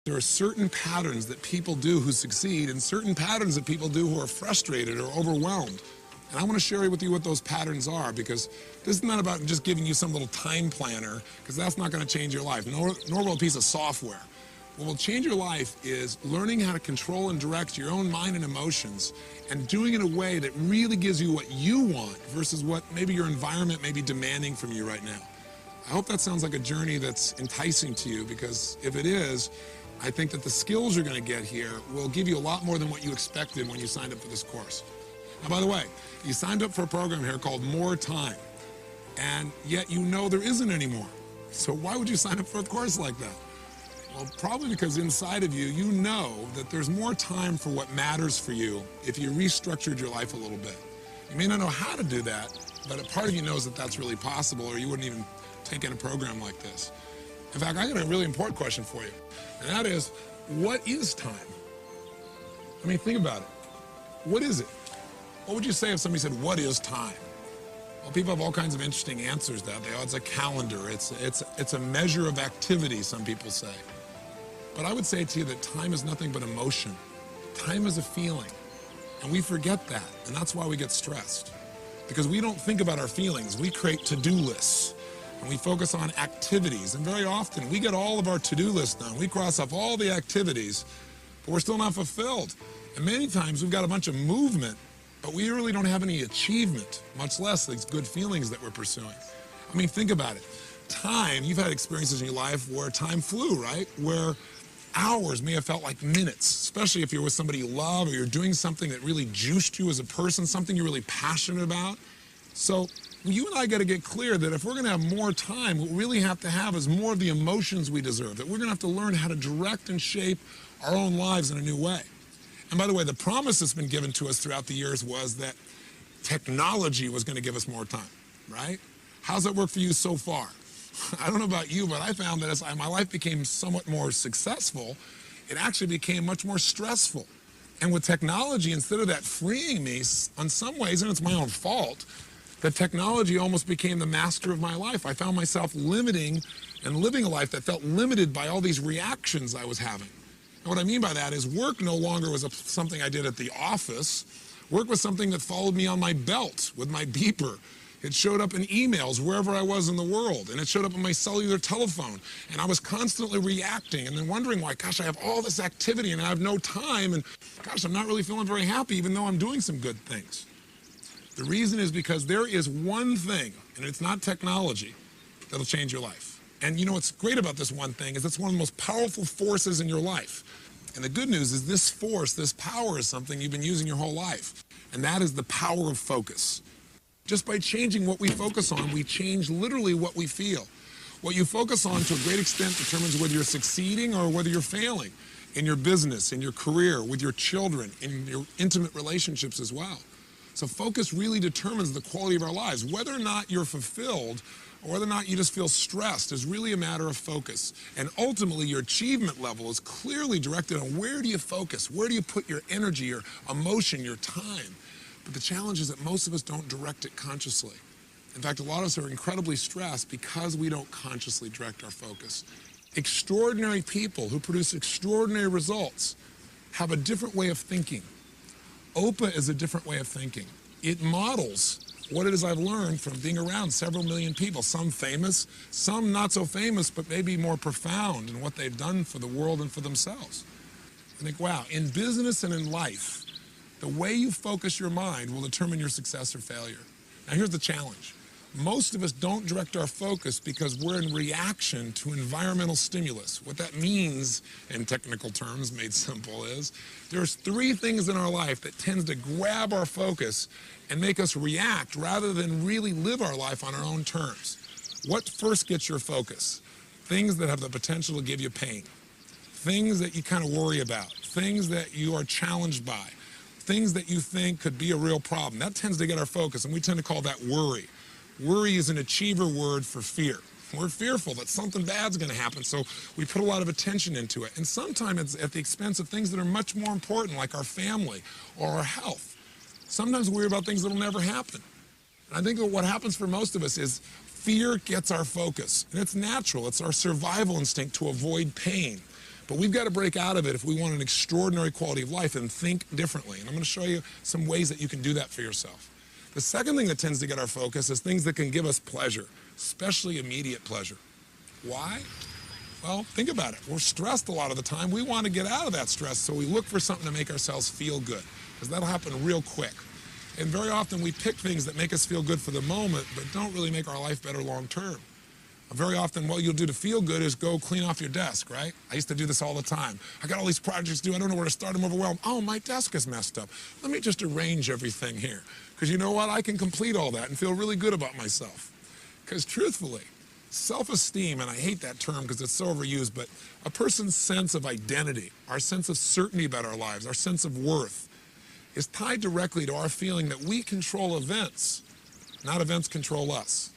There are certain patterns that people do who succeed and certain patterns that people do who are frustrated or overwhelmed. And I want to share with you what those patterns are, because this is not about just giving you some little time planner, because that's not going to change your life, nor will a piece of software. What will change your life is learning how to control and direct your own mind and emotions, and doing it in a way that really gives you what you want versus what maybe your environment may be demanding from you right now. I hope that sounds like a journey that's enticing to you, because if it is, I think that the skills you're going to get here will give you a lot more than what you expected when you signed up for this course. Now, by the way, you signed up for a program here called More Time, and yet you know there isn't any more. So why would you sign up for a course like that? Well, probably because inside of you, you know that there's more time for what matters for you if you restructured your life a little bit. You may not know how to do that, but a part of you knows that that's really possible, or you wouldn't even take in a program like this. In fact, I got a really important question for you, and that is, what is time? I mean, think about it. What is it? What would you say if somebody said, what is time? Well, people have all kinds of interesting answers to that. It's a calendar. It's a measure of activity, some people say. But I would say to you that time is nothing but emotion. Time is a feeling, and we forget that, and that's why we get stressed. Because we don't think about our feelings. We create to-do lists. And we focus on activities, and very often we get all of our to-do lists done. We cross off all the activities, but we're still not fulfilled. And many times we've got a bunch of movement, but we really don't have any achievement, much less these good feelings that we're pursuing. I mean, think about it. Time, you've had experiences in your life where time flew, right? Where hours may have felt like minutes, especially if you're with somebody you love, or you're doing something that really juiced you as a person, something you're really passionate about. So you and I got to get clear that if we're going to have more time, what we really have to have is more of the emotions we deserve, that we're going to have to learn how to direct and shape our own lives in a new way. And by the way, the promise that's been given to us throughout the years was that technology was going to give us more time, right? How's that work for you so far? I don't know about you, but I found that as my life became somewhat more successful, it actually became much more stressful. And with technology, instead of that freeing me, in some ways, and it's my own fault, the technology almost became the master of my life. I found myself limiting and living a life that felt limited by all these reactions I was having. And what I mean by that is work no longer was something I did at the office. Work was something that followed me on my belt with my beeper. It showed up in emails wherever I was in the world, and it showed up on my cellular telephone. And I was constantly reacting and then wondering why, gosh, I have all this activity and I have no time, and gosh, I'm not really feeling very happy even though I'm doing some good things. The reason is because there is one thing, and it's not technology, that'll change your life. And you know what's great about this one thing is it's one of the most powerful forces in your life. And the good news is this force, this power is something you've been using your whole life. And that is the power of focus. Just by changing what we focus on, we change literally what we feel. What you focus on to a great extent determines whether you're succeeding or whether you're failing in your business, in your career, with your children, in your intimate relationships as well. So focus really determines the quality of our lives. Whether or not you're fulfilled or whether or not you just feel stressed is really a matter of focus. And ultimately, your achievement level is clearly directed on where do you focus? Where do you put your energy, your emotion, your time? But the challenge is that most of us don't direct it consciously. In fact, a lot of us are incredibly stressed because we don't consciously direct our focus. Extraordinary people who produce extraordinary results have a different way of thinking. OPA is a different way of thinking. It models what it is I've learned from being around several million people, some famous, some not so famous, but maybe more profound in what they've done for the world and for themselves. I think, wow, in business and in life, the way you focus your mind will determine your success or failure. Now here's the challenge. Most of us don't direct our focus because we're in reaction to environmental stimulus. What that means, in technical terms, made simple, is there's three things in our life that tends to grab our focus and make us react rather than really live our life on our own terms. What first gets your focus? Things that have the potential to give you pain. Things that you kind of worry about. Things that you are challenged by. Things that you think could be a real problem. That tends to get our focus, and we tend to call that worry. Worry is an achiever word for fear. We're fearful that something bad's going to happen, so we put a lot of attention into it. And sometimes it's at the expense of things that are much more important, like our family or our health. Sometimes we worry about things that will never happen. And I think that what happens for most of us is fear gets our focus. And it's natural. It's our survival instinct to avoid pain. But we've got to break out of it if we want an extraordinary quality of life and think differently. And I'm going to show you some ways that you can do that for yourself. The second thing that tends to get our focus is things that can give us pleasure, especially immediate pleasure. Why? Well, think about it. We're stressed a lot of the time. We want to get out of that stress, so we look for something to make ourselves feel good, because that'll happen real quick. And very often we pick things that make us feel good for the moment, but don't really make our life better long term. Very often what you'll do to feel good is go clean off your desk, right? I used to do this all the time. I got all these projects to do. I don't know where to start. I'm overwhelmed. Oh, my desk is messed up. Let me just arrange everything here. Because you know what? I can complete all that and feel really good about myself. Because truthfully, self-esteem, and I hate that term because it's so overused, but a person's sense of identity, our sense of certainty about our lives, our sense of worth, is tied directly to our feeling that we control events, not events control us.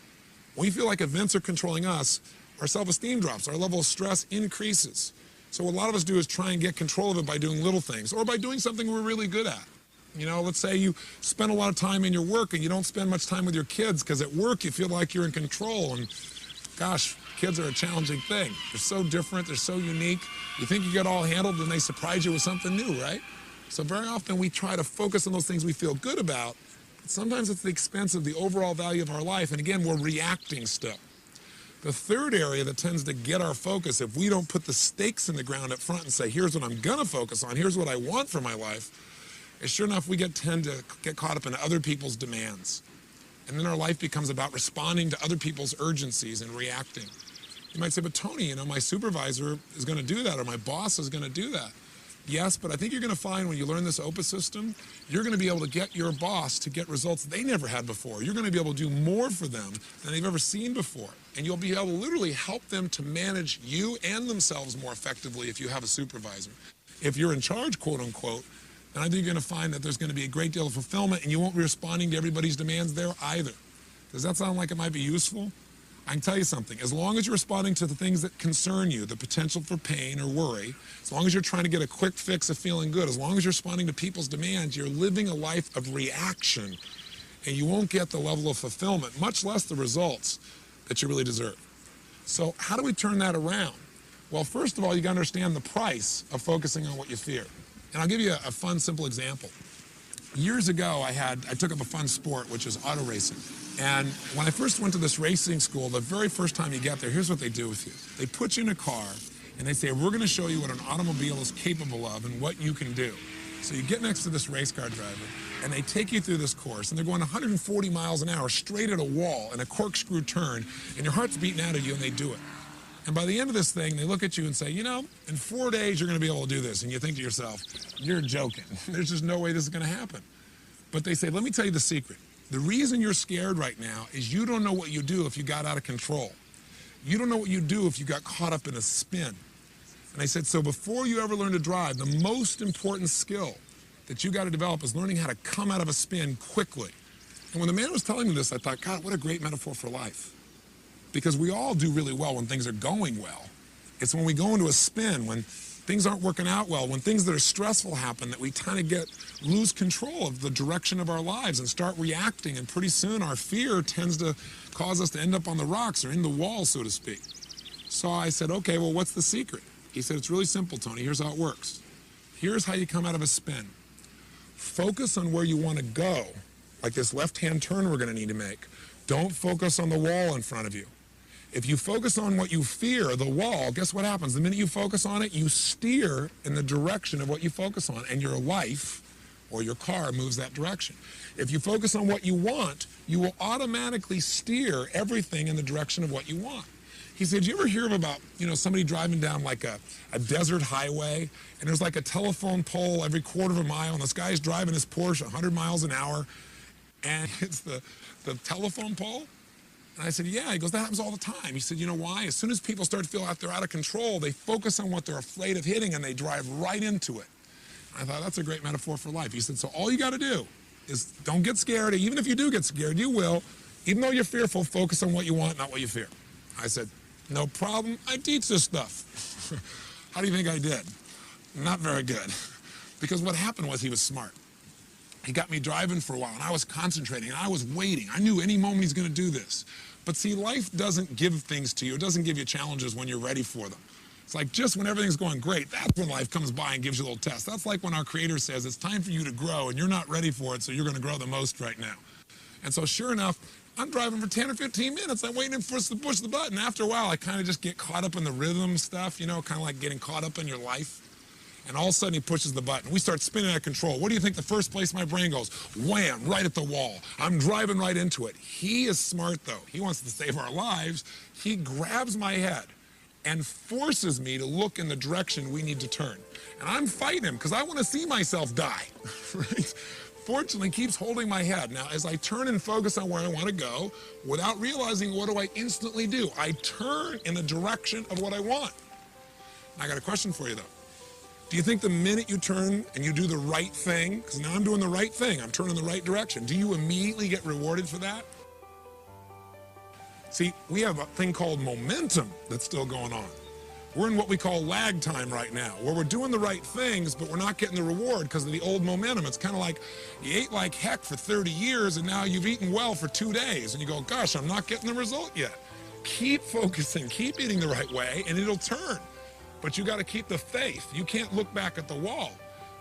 When we feel like events are controlling us, our self-esteem drops, our level of stress increases. So what a lot of us do is try and get control of it by doing little things or by doing something we're really good at. You know, let's say you spend a lot of time in your work and you don't spend much time with your kids because at work you feel like you're in control. And gosh, kids are a challenging thing. They're so different, they're so unique. You think you get all handled and they surprise you with something new, right? So very often we try to focus on those things we feel good about. Sometimes it's at the expense of the overall value of our life, and again, we're reacting still. The third area that tends to get our focus, if we don't put the stakes in the ground up front and say, here's what I'm gonna focus on, here's what I want for my life, is sure enough, we tend to get caught up in other people's demands. And then our life becomes about responding to other people's urgencies and reacting. You might say, but Tony, you know, my supervisor is gonna do that, or my boss is gonna do that. Yes, but I think you're going to find when you learn this OPUS system, you're going to be able to get your boss to get results they never had before. You're going to be able to do more for them than they've ever seen before. And you'll be able to literally help them to manage you and themselves more effectively if you have a supervisor. If you're in charge, quote unquote, then I think you're going to find that there's going to be a great deal of fulfillment and you won't be responding to everybody's demands there either. Does that sound like it might be useful? I can tell you something, as long as you're responding to the things that concern you, the potential for pain or worry, as long as you're trying to get a quick fix of feeling good, as long as you're responding to people's demands, you're living a life of reaction, and you won't get the level of fulfillment, much less the results that you really deserve. So how do we turn that around? Well, first of all, you gotta understand the price of focusing on what you fear. And I'll give you a fun, simple example. Years ago, I took up a fun sport, which is auto racing. And when I first went to this racing school, the very first time you get there, here's what they do with you. They put you in a car, and they say, we're going to show you what an automobile is capable of and what you can do. So you get next to this race car driver, and they take you through this course, and they're going 140 miles an hour straight at a wall in a corkscrew turn, and your heart's beating out of you, and they do it. And by the end of this thing, they look at you and say, you know, in 4 days, you're going to be able to do this. And you think to yourself, you're joking. There's just no way this is going to happen. But they say, let me tell you the secret. The reason you're scared right now is you don't know what you'd do if you got out of control. You don't know what you'd do if you got caught up in a spin. And I said, so before you ever learn to drive, the most important skill that you got to develop is learning how to come out of a spin quickly. And when the man was telling me this, I thought, God, what a great metaphor for life. Because we all do really well when things are going well. It's when we go into a spin, when things aren't working out well, when things that are stressful happen, that we kind of lose control of the direction of our lives and start reacting, and pretty soon our fear tends to cause us to end up on the rocks or in the wall, so to speak. So I said, okay, well, what's the secret? He said, it's really simple, Tony. Here's how it works. Here's how you come out of a spin. Focus on where you want to go, like this left-hand turn we're going to need to make. Don't focus on the wall in front of you. If you focus on what you fear, the wall, guess what happens? The minute you focus on it, you steer in the direction of what you focus on, and your life or your car moves that direction. If you focus on what you want, you will automatically steer everything in the direction of what you want. He said, do you ever hear about, you know, somebody driving down like a desert highway, and there's like a telephone pole every quarter of a mile, and this guy's driving his Porsche 100 miles an hour, and it's the telephone pole? And I said, yeah. He goes, that happens all the time. He said, you know why? As soon as people start to feel like they're out of control, they focus on what they're afraid of hitting, and they drive right into it. And I thought, that's a great metaphor for life. He said, so all you got to do is don't get scared. Even if you do get scared, you will. Even though you're fearful, focus on what you want, not what you fear. I said, no problem. I teach this stuff. How do you think I did? Not very good. Because what happened was he was smart. He got me driving for a while, and I was concentrating, and I was waiting. I knew any moment he's going to do this. But see, life doesn't give things to you. It doesn't give you challenges when you're ready for them. It's like just when everything's going great, that's when life comes by and gives you a little test. That's like when our Creator says it's time for you to grow and you're not ready for it, so you're going to grow the most right now. And so sure enough, I'm driving for 10 or 15 minutes. I'm waiting for us to push the button. After a while, I kind of just get caught up in the rhythm stuff, you know, kind of like getting caught up in your life. And all of a sudden, he pushes the button. We start spinning out of control. What do you think the first place my brain goes? Wham, right at the wall. I'm driving right into it. He is smart, though. He wants to save our lives. He grabs my head and forces me to look in the direction we need to turn. And I'm fighting him because I want to see myself die. Right? Fortunately, keeps holding my head. Now, as I turn and focus on where I want to go, without realizing, what do I instantly do? I turn in the direction of what I want. Now, I got a question for you, though. Do you think the minute you turn and you do the right thing, because now I'm doing the right thing, I'm turning the right direction, do you immediately get rewarded for that? See, we have a thing called momentum that's still going on. We're in what we call lag time right now, where we're doing the right things, but we're not getting the reward because of the old momentum. It's kind of like you ate like heck for 30 years and now you've eaten well for 2 days and you go, gosh, I'm not getting the result yet. Keep focusing, keep eating the right way, and it'll turn. But you got to keep the faith. You can't look back at the wall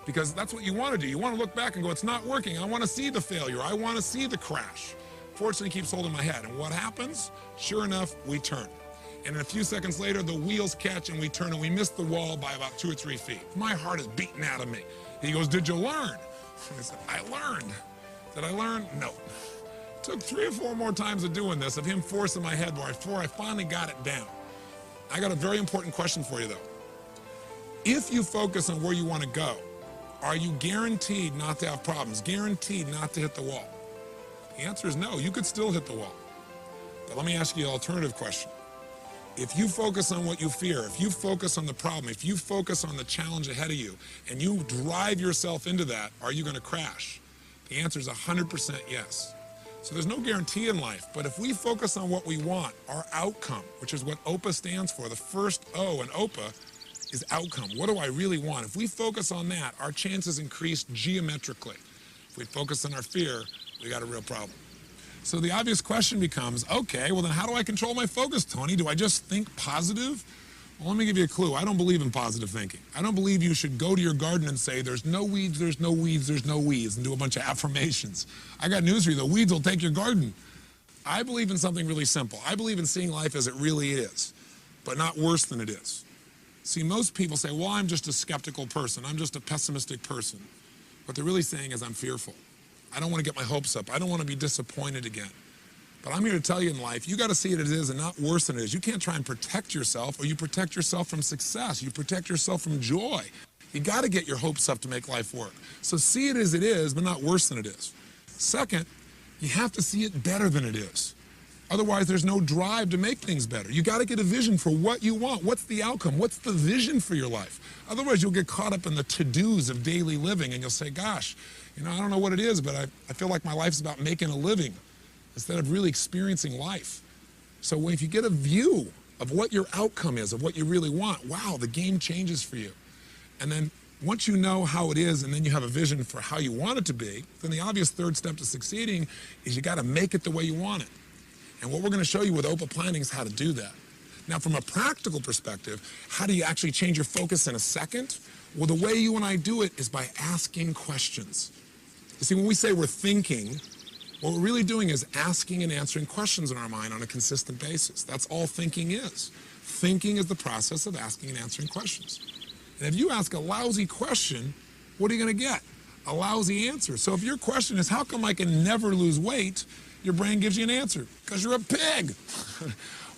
because that's what you want to do. You want to look back and go, it's not working. I want to see the failure. I want to see the crash. Fortunately, he keeps holding my head. And what happens? Sure enough, we turn. And a few seconds later, the wheels catch and we turn and we miss the wall by about 2 or 3 feet. My heart is beating out of me. He goes, did you learn? I said, I learned. Did I learn? No. It took 3 or 4 more times of doing this, of him forcing my head before I finally got it down. I got a very important question for you, though. If you focus on where you want to go, are you guaranteed not to have problems, guaranteed not to hit the wall? The answer is no. You could still hit the wall. But let me ask you an alternative question. If you focus on what you fear, if you focus on the problem, if you focus on the challenge ahead of you, and you drive yourself into that, are you going to crash? The answer is 100% yes. So there's no guarantee in life, but if we focus on what we want, our outcome, which is what OPA stands for, the first O in OPA is outcome. What do I really want? If we focus on that, our chances increase geometrically. If we focus on our fear, we got a real problem. So the obvious question becomes, okay, well then how do I control my focus, Tony? Do I just think positive? Well, let me give you a clue. I don't believe in positive thinking. I don't believe you should go to your garden and say, there's no weeds, there's no weeds, there's no weeds, and do a bunch of affirmations. I got news for you. The weeds will take your garden. I believe in something really simple. I believe in seeing life as it really is, but not worse than it is. See, most people say, well, I'm just a skeptical person. I'm just a pessimistic person. What they're really saying is I'm fearful. I don't want to get my hopes up. I don't want to be disappointed again. But I'm here to tell you in life, you got to see it as it is and not worse than it is. You can't try and protect yourself, or you protect yourself from success. You protect yourself from joy. You got to get your hopes up to make life work. So see it as it is, but not worse than it is. Second, you have to see it better than it is. Otherwise, there's no drive to make things better. You got to get a vision for what you want. What's the outcome? What's the vision for your life? Otherwise, you'll get caught up in the to-dos of daily living, and you'll say, gosh, you know, I don't know what it is, but I feel like my life's about making a living instead of really experiencing life. So if you get a view of what your outcome is, of what you really want, wow, the game changes for you. And then once you know how it is and then you have a vision for how you want it to be, then the obvious third step to succeeding is you got to make it the way you want it. And what we're going to show you with OPA planning is how to do that. Now, from a practical perspective, how do you actually change your focus in a second? Well, the way you and I do it is by asking questions. You see, when we say we're thinking, what we're really doing is asking and answering questions in our mind on a consistent basis. That's all thinking is. Thinking is the process of asking and answering questions. And if you ask a lousy question, what are you going to get? A lousy answer. So if your question is, how come I can never lose weight? Your brain gives you an answer, because you're a pig.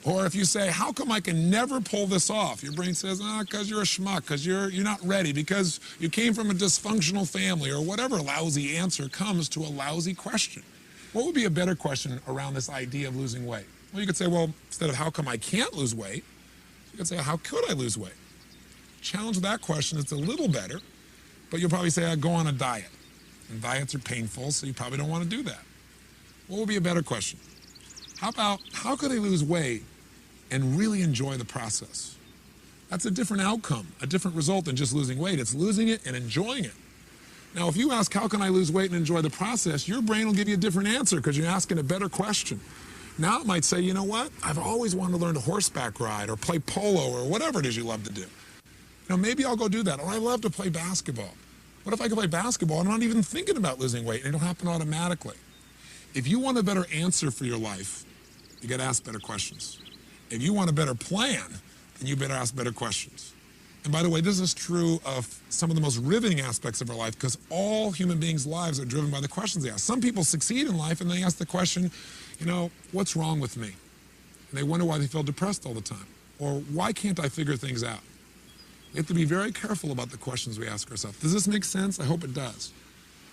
Or if you say, how come I can never pull this off? Your brain says, because you're a schmuck, because you're not ready, because you came from a dysfunctional family, or whatever lousy answer comes to a lousy question. What would be a better question around this idea of losing weight? Well, you could say, well, instead of how come I can't lose weight, you could say, how could I lose weight? Challenge that question. It's a little better, but you'll probably say, I'd go on a diet. And diets are painful, so you probably don't want to do that. What would be a better question? How about, how could I lose weight and really enjoy the process? That's a different outcome, a different result than just losing weight. It's losing it and enjoying it. Now, if you ask, how can I lose weight and enjoy the process, your brain will give you a different answer because you're asking a better question. Now it might say, you know what? I've always wanted to learn to horseback ride or play polo or whatever it is you love to do. Maybe I'll go do that. Or I love to play basketball. What if I could play basketball and I'm not even thinking about losing weight and it'll happen automatically? If you want a better answer for your life, you got to ask better questions. If you want a better plan, then you better ask better questions. And by the way, this is true of some of the most riveting aspects of our life because all human beings' lives are driven by the questions they ask. Some people succeed in life and they ask the question, what's wrong with me? And they wonder why they feel depressed all the time. Or why can't I figure things out? We have to be very careful about the questions we ask ourselves. Does this make sense? I hope it does.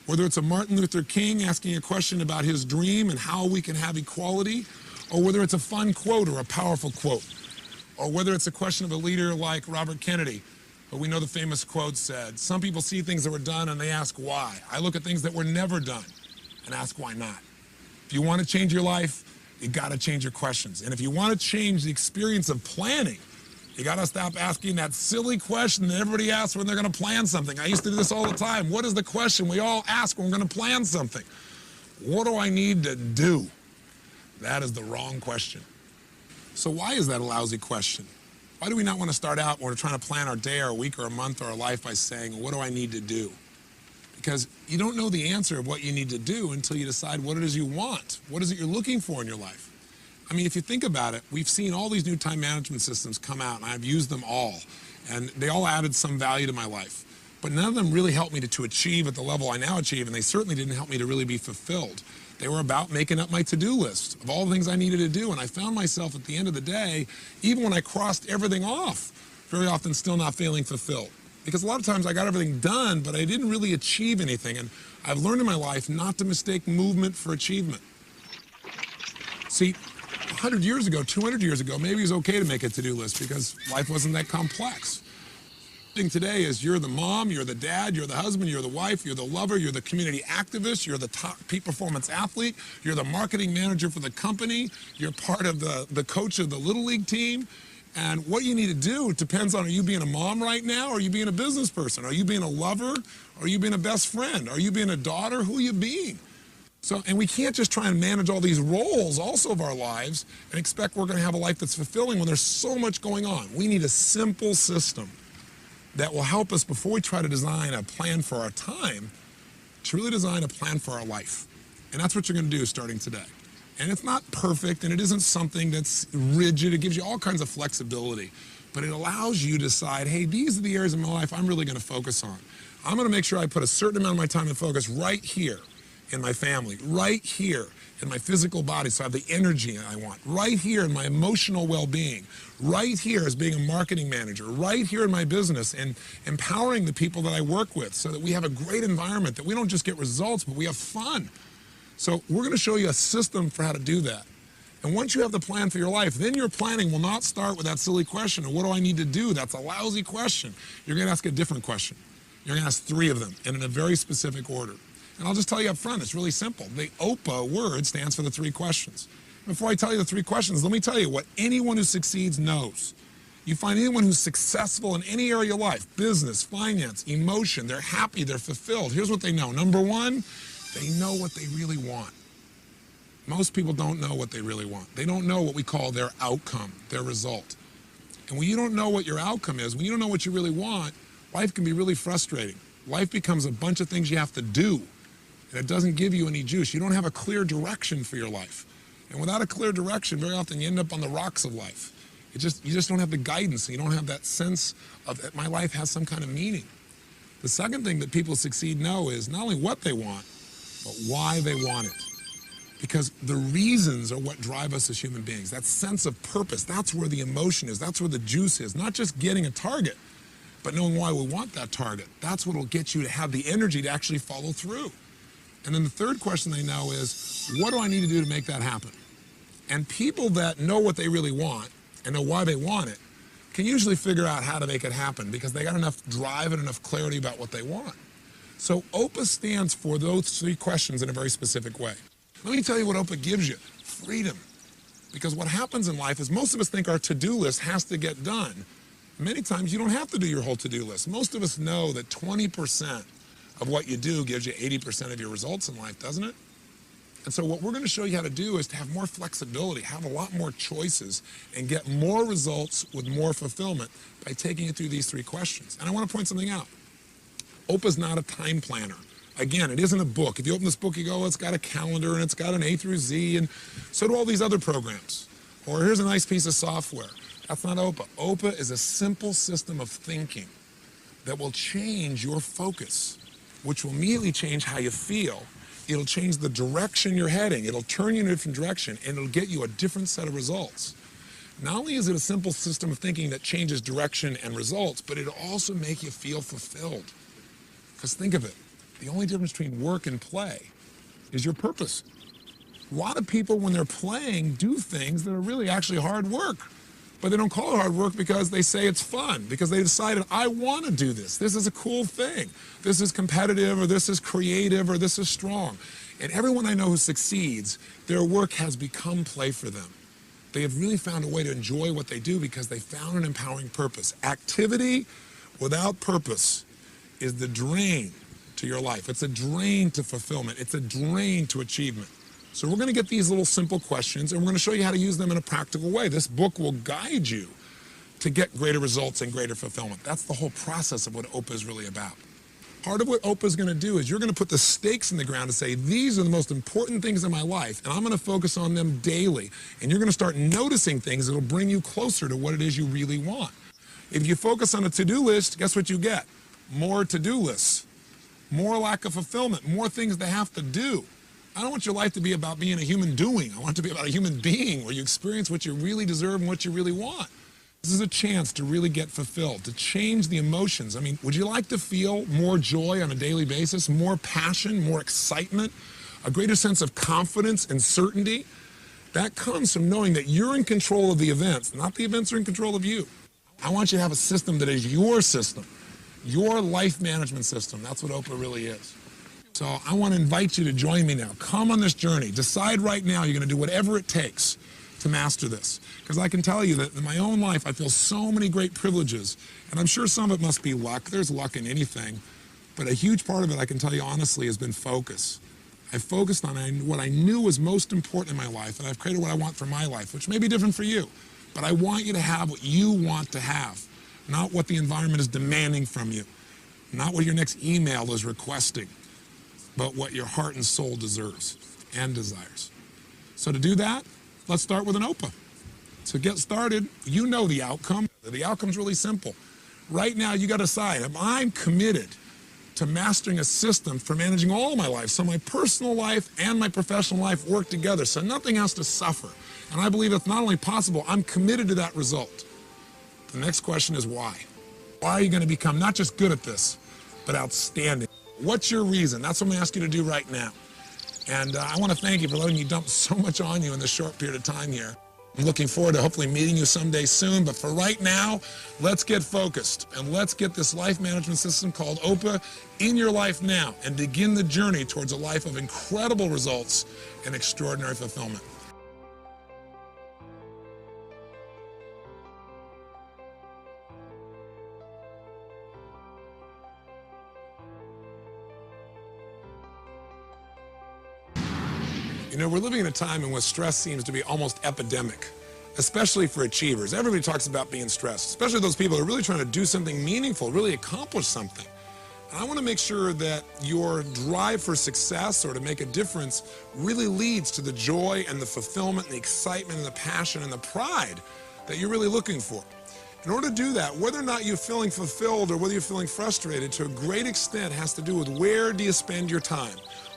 Whether it's a Martin Luther King asking a question about his dream and how we can have equality, or whether it's a fun quote or a powerful quote, or whether it's a question of a leader like Robert Kennedy, who we know the famous quote said, some people see things that were done and they ask why. I look at things that were never done and ask why not. If you want to change your life, you got to change your questions. And if you want to change the experience of planning, you got to stop asking that silly question that everybody asks when they're going to plan something. I used to do this all the time. What is the question we all ask when we're going to plan something? What do I need to do? That is the wrong question. So why is that a lousy question? Why do we not want to start out when we're trying to plan our day or a week or a month or a life by saying, what do I need to do? Because you don't know the answer of what you need to do until you decide what it is you want. What is it you're looking for in your life? I mean, if you think about it, we've seen all these new time management systems come out, and I've used them all, and they all added some value to my life. But none of them really helped me to achieve at the level I now achieve, and they certainly didn't help me to really be fulfilled. They were about making up my to-do list of all the things I needed to do, and I found myself at the end of the day, even when I crossed everything off, very often still not feeling fulfilled. Because a lot of times I got everything done, but I didn't really achieve anything, and I've learned in my life not to mistake movement for achievement. See, 100 years ago, 200 years ago, maybe it was okay to make a to-do list because life wasn't that complex. The thing today is you're the mom, you're the dad, you're the husband, you're the wife, you're the lover, you're the community activist, you're the top peak performance athlete, you're the marketing manager for the company, you're part of the coach of the Little League team. And what you need to do depends on, are you being a mom right now, or are you being a business person? Are you being a lover? Or are you being a best friend? Are you being a daughter? Who are you being? And we can't just try and manage all these roles also of our lives and expect we're going to have a life that's fulfilling when there's so much going on. We need a simple system that will help us before we try to design a plan for our time, to really design a plan for our life. And that's what you're going to do starting today. And it's not perfect, and it isn't something that's rigid. It gives you all kinds of flexibility. But it allows you to decide, hey, these are the areas of my life I'm really going to focus on. I'm going to make sure I put a certain amount of my time and focus right here in my family, right here in my physical body so I have the energy I want, right here in my emotional well-being, right here as being a marketing manager, right here in my business and empowering the people that I work with so that we have a great environment, that we don't just get results, but we have fun. So we're going to show you a system for how to do that. And once you have the plan for your life, then your planning will not start with that silly question of what do I need to do? That's a lousy question. You're going to ask a different question. You're going to ask 3 of them and in a very specific order. And I'll just tell you up front, it's really simple. The OPA word stands for the 3 questions. Before I tell you the 3 questions, let me tell you what anyone who succeeds knows. You find anyone who's successful in any area of your life, business, finance, emotion, they're happy, they're fulfilled. Here's what they know. Number 1, they know what they really want. Most people don't know what they really want. They don't know what we call their outcome, their result. And when you don't know what your outcome is, when you don't know what you really want, life can be really frustrating. Life becomes a bunch of things you have to do. And it doesn't give you any juice. You don't have a clear direction for your life. And without a clear direction, very often you end up on the rocks of life. You just don't have the guidance. You don't have that sense of that my life has some kind of meaning. The second thing that people who succeed know is not only what they want, but why they want it. Because the reasons are what drive us as human beings. That sense of purpose, that's where the emotion is. That's where the juice is. Not just getting a target, but knowing why we want that target. That's what will get you to have the energy to actually follow through. And then the third question they know is, what do I need to do to make that happen? And people that know what they really want and know why they want it can usually figure out how to make it happen because they got enough drive and enough clarity about what they want. So OPA stands for those 3 questions in a very specific way. Let me tell you what OPA gives you, freedom. Because what happens in life is most of us think our to-do list has to get done. Many times you don't have to do your whole to-do list. Most of us know that 20% of what you do gives you 80% of your results in life, doesn't it? And so what we're going to show you how to do is to have more flexibility, have a lot more choices, and get more results with more fulfillment by taking it through these 3 questions. And I want to point something out. OPA is not a time planner. Again, it isn't a book. If you open this book, you go, oh, it's got a calendar and it's got an A through Z, and so do all these other programs. Or here's a nice piece of software. That's not OPA. OPA is a simple system of thinking that will change your focus, which will immediately change how you feel. It'll change the direction you're heading. It'll turn you in a different direction, and it'll get you a different set of results. Not only is it a simple system of thinking that changes direction and results, but it'll also make you feel fulfilled. Because think of it, the only difference between work and play is your purpose. A lot of people, when they're playing, do things that are really actually hard work. But they don't call it hard work because they say it's fun, because they decided, I want to do this. This is a cool thing. This is competitive, or this is creative, or this is strong. And everyone I know who succeeds, their work has become play for them. They have really found a way to enjoy what they do because they found an empowering purpose. Activity without purpose is the drain to your life. It's a drain to fulfillment. It's a drain to achievement. So we're going to get these little simple questions, and we're going to show you how to use them in a practical way. This book will guide you to get greater results and greater fulfillment. That's the whole process of what OPA is really about. Part of what OPA is going to do is you're going to put the stakes in the ground to say, these are the most important things in my life, and I'm going to focus on them daily. And you're going to start noticing things that will bring you closer to what it is you really want. If you focus on a to-do list, guess what you get? More to-do lists, more lack of fulfillment, more things to have to do. I don't want your life to be about being a human doing. I want it to be about a human being where you experience what you really deserve and what you really want. This is a chance to really get fulfilled, to change the emotions. I mean, would you like to feel more joy on a daily basis, more passion, more excitement, a greater sense of confidence and certainty? That comes from knowing that you're in control of the events, not the events are in control of you. I want you to have a system that is your system, your life management system. That's what OPA really is. So I want to invite you to join me now. Come on this journey. Decide right now you're going to do whatever it takes to master this. Because I can tell you that in my own life, I feel so many great privileges. And I'm sure some of it must be luck. There's luck in anything. But a huge part of it, I can tell you honestly, has been focus. I focused on what I knew was most important in my life, and I've created what I want for my life, which may be different for you. But I want you to have what you want to have, not what the environment is demanding from you, not what your next email is requesting, but what your heart and soul deserves and desires. So to do that, let's start with an OPA. So get started. You know the outcome. The outcome's really simple. Right now, you got to decide, am I committed to mastering a system for managing all my life, so my personal life and my professional life work together, so nothing has to suffer. And I believe that's not only possible, I'm committed to that result. The next question is why? Why are you going to become not just good at this, but outstanding? What's your reason? That's what I'm going to ask you to do right now. And I want to thank you for letting me dump so much on you in this short period of time here. I'm looking forward to hopefully meeting you someday soon, but for right now, let's get focused and let's get this life management system called OPA in your life now and begin the journey towards a life of incredible results and extraordinary fulfillment. You know, we're living in a time in which stress seems to be almost epidemic, especially for achievers. Everybody talks about being stressed, especially those people who are really trying to do something meaningful, really accomplish something. And I want to make sure that your drive for success or to make a difference really leads to the joy and the fulfillment and the excitement and the passion and the pride that you're really looking for. In order to do that, whether or not you're feeling fulfilled or whether you're feeling frustrated, to a great extent has to do with where do you spend your time?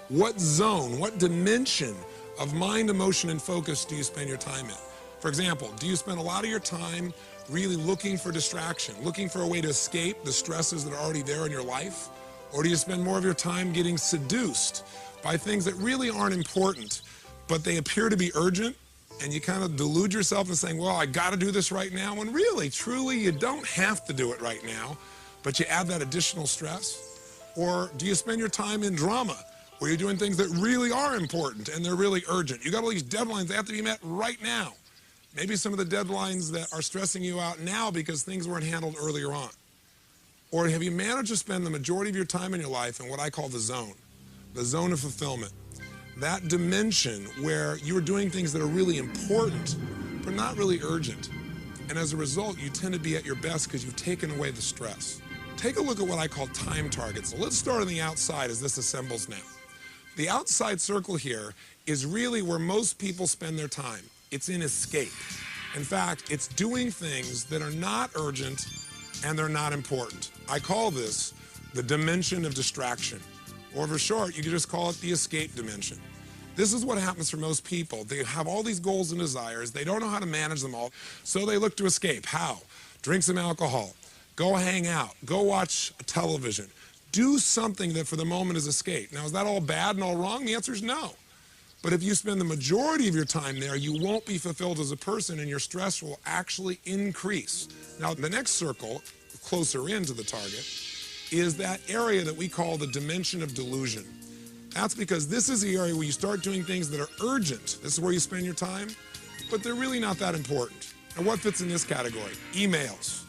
What zone, what dimension of mind, emotion, and focus do you spend your time in? For example, do you spend a lot of your time really looking for distraction, looking for a way to escape the stresses that are already there in your life? Or do you spend more of your time getting seduced by things that really aren't important, but they appear to be urgent, and you kind of delude yourself into saying, well, I got to do this right now, when really, truly, you don't have to do it right now, but you add that additional stress? Or do you spend your time in drama, where you're doing things that really are important and they're really urgent? You got all these deadlines that have to be met right now. Maybe some of the deadlines that are stressing you out now because things weren't handled earlier on. Or have you managed to spend the majority of your time in your life in what I call the zone of fulfillment? that dimension where you're doing things that are really important, but not really urgent. And as a result, you tend to be at your best because you've taken away the stress. Take a look at what I call time targets. So let's start on the outside as this assembles now. The outside circle here is really where most people spend their time. It's in escape. In fact, it's doing things that are not urgent and they're not important. I call this the dimension of distraction. Or for short, you could just call it the escape dimension. This is what happens for most people. They have all these goals and desires. They don't know how to manage them all, so they look to escape. How? Drink some alcohol. Go hang out. Go watch television. Do something that for the moment is escape. Now, is that all bad and all wrong? The answer is no. But if you spend the majority of your time there, you won't be fulfilled as a person and your stress will actually increase. Now, the next circle, closer into the target, is that area that we call the dimension of delusion. That's because this is the area where you start doing things that are urgent. This is where you spend your time, but they're really not that important. And what fits in this category? Emails.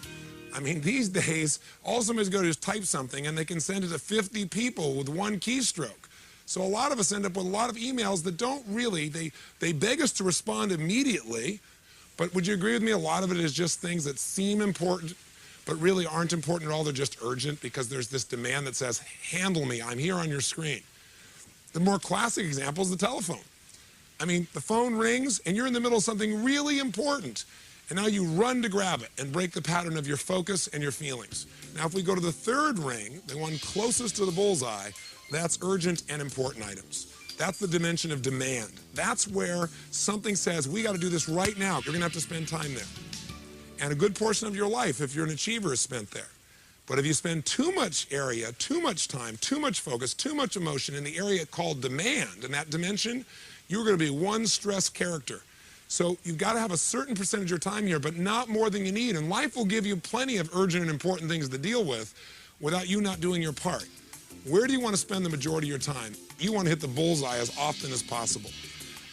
I mean, these days, all somebody's going to do is type something and they can send it to 50 people with one keystroke. So a lot of us end up with a lot of emails that don't really, they beg us to respond immediately, but would you agree with me? A lot of it is just things that seem important, but really aren't important at all. They're just urgent because there's this demand that says, handle me, I'm here on your screen. The more classic example is the telephone. I mean, the phone rings and you're in the middle of something really important. And now you run to grab it and break the pattern of your focus and your feelings. Now, if we go to the third ring, the one closest to the bullseye, that's urgent and important items. That's the dimension of demand. That's where something says, we got to do this right now. You're going to have to spend time there. And a good portion of your life, if you're an achiever, is spent there. But if you spend too much area, too much time, too much focus, too much emotion in the area called demand, in that dimension, you're going to be one stressed character. So you've got to have a certain percentage of your time here, but not more than you need. And life will give you plenty of urgent and important things to deal with without you not doing your part. Where do you want to spend the majority of your time? You want to hit the bullseye as often as possible.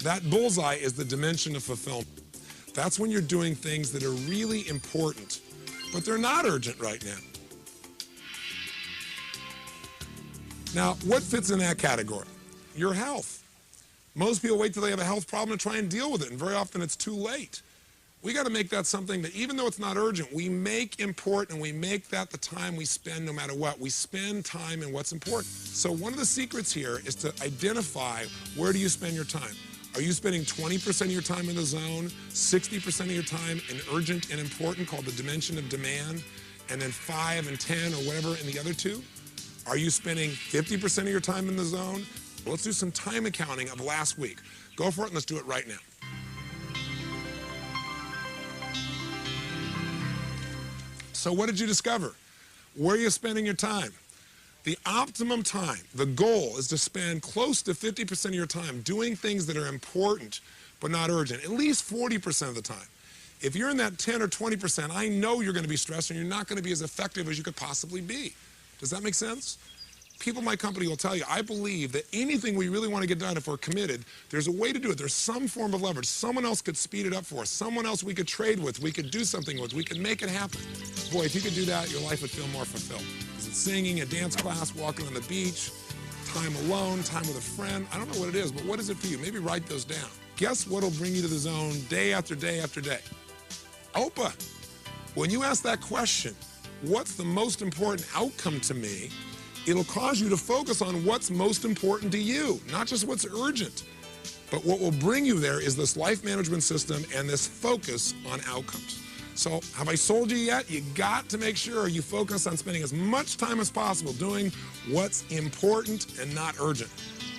That bullseye is the dimension of fulfillment. That's when you're doing things that are really important, but they're not urgent right now. Now, what fits in that category? Your health. Most people wait till they have a health problem to try and deal with it, and very often it's too late. We got to make that something that, even though it's not urgent, we make important, and we make that the time we spend no matter what. We spend time in what's important. So one of the secrets here is to identify, where do you spend your time? Are you spending 20% of your time in the zone, 60% of your time in urgent and important, called the dimension of demand, and then 5 and 10 or whatever in the other two? Are you spending 50% of your time in the zone? Let's do some time accounting of last week. Go for it and let's do it right now. So what did you discover? Where are you spending your time? The optimum time, the goal, is to spend close to 50% of your time doing things that are important but not urgent, at least 40% of the time. If you're in that 10 or 20%, I know you're going to be stressed and you're not going to be as effective as you could possibly be. Does that make sense? People in my company will tell you, I believe that anything we really want to get done, if we're committed, there's a way to do it. There's some form of leverage. Someone else could speed it up for us. Someone else we could trade with. We could do something with. We could make it happen. Boy, if you could do that, your life would feel more fulfilled. Is it singing, a dance class, walking on the beach, time alone, time with a friend? I don't know what it is, but what is it for you? Maybe write those down. Guess what will bring you to the zone day after day after day? Oprah. When you ask that question, what's the most important outcome to me? It'll cause you to focus on what's most important to you, not just what's urgent. But what will bring you there is this life management system and this focus on outcomes. So have I sold you yet? You got to make sure you focus on spending as much time as possible doing what's important and not urgent.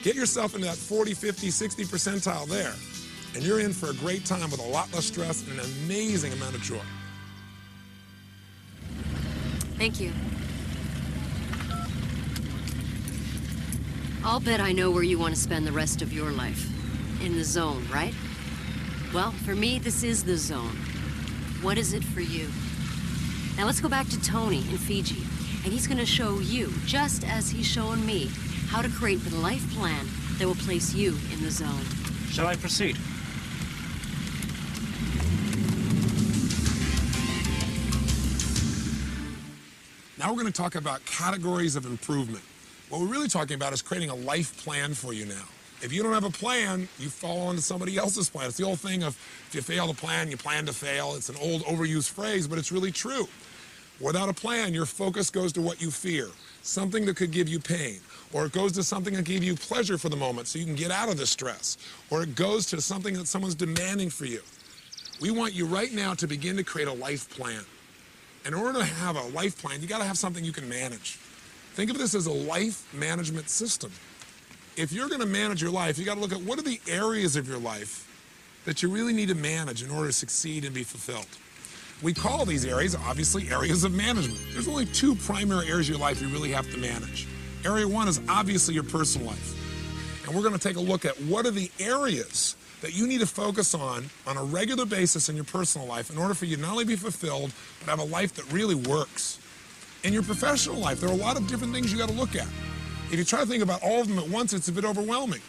Get yourself into that 40, 50, 60 percentile there, and you're in for a great time with a lot less stress and an amazing amount of joy. Thank you. I'll bet I know where you want to spend the rest of your life. In the zone, right? Well, for me, this is the zone. What is it for you? Now let's go back to Tony in Fiji, and he's going to show you, just as he's shown me, how to create the life plan that will place you in the zone. Shall I proceed? Now we're going to talk about categories of improvement. What we're really talking about is creating a life plan for you now. If you don't have a plan, you fall into somebody else's plan. It's the old thing of if you fail to plan, you plan to fail. It's an old overused phrase, but it's really true. Without a plan, your focus goes to what you fear, something that could give you pain, or it goes to something that gives you pleasure for the moment so you can get out of the stress, or it goes to something that someone's demanding for you. We want you right now to begin to create a life plan. In order to have a life plan, you got to have something you can manage. Think of this as a life management system. If you're going to manage your life, you got to look at what are the areas of your life that you really need to manage in order to succeed and be fulfilled. We call these areas, obviously, areas of management. There's only two primary areas of your life you really have to manage. Area one is obviously your personal life. And we're going to take a look at what are the areas that you need to focus on a regular basis in your personal life in order for you to not only be fulfilled, but have a life that really works. In your professional life, there are a lot of different things you got to look at. If you try to think about all of them at once, it's a bit overwhelming.